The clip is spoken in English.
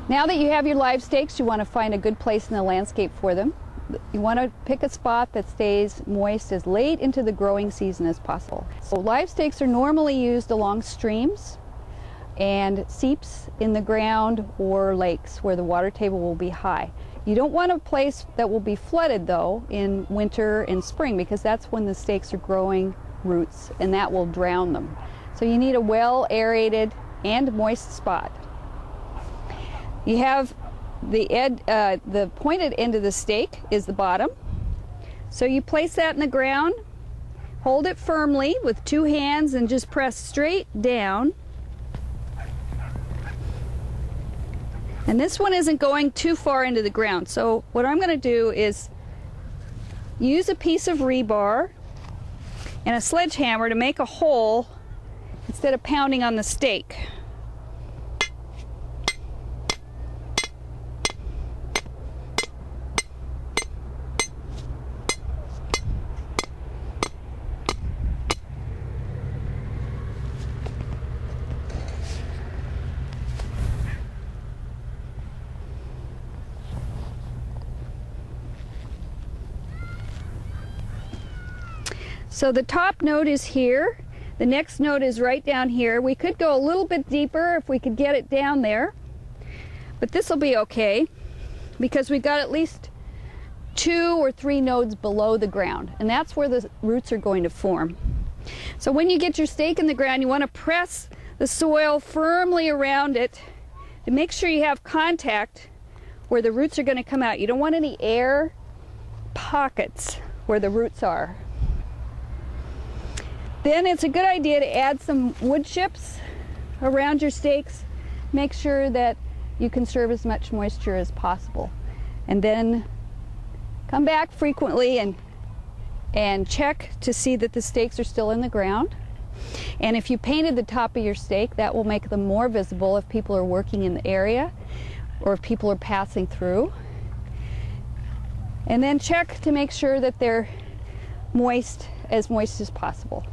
Now that you have your live stakes, you want to find a good place in the landscape for them. You want to pick a spot that stays moist as late into the growing season as possible. So live stakes are normally used along streams and seeps in the ground or lakes where the water table will be high. You don't want a place that will be flooded though in winter and spring, because that's when the stakes are growing roots and that will drown them. So you need a well aerated and moist spot. You have the pointed end of the stake is the bottom. So you place that in the ground, hold it firmly with two hands and just press straight down. And this one isn't going too far into the ground. So what I'm going to do is use a piece of rebar and a sledgehammer to make a hole instead of pounding on the stake. So the top node is here. The next node is right down here. We could go a little bit deeper if we could get it down there, but this will be okay because we've got at least 2 or 3 nodes below the ground, and that's where the roots are going to form. So when you get your stake in the ground, you want to press the soil firmly around it to make sure you have contact where the roots are going to come out. You don't want any air pockets where the roots are. Then it's a good idea to add some wood chips around your stakes. Make sure that you conserve as much moisture as possible. And then come back frequently and check to see that the stakes are still in the ground. And if you painted the top of your stake, that will make them more visible if people are working in the area or if people are passing through. And then check to make sure that they're moist as possible.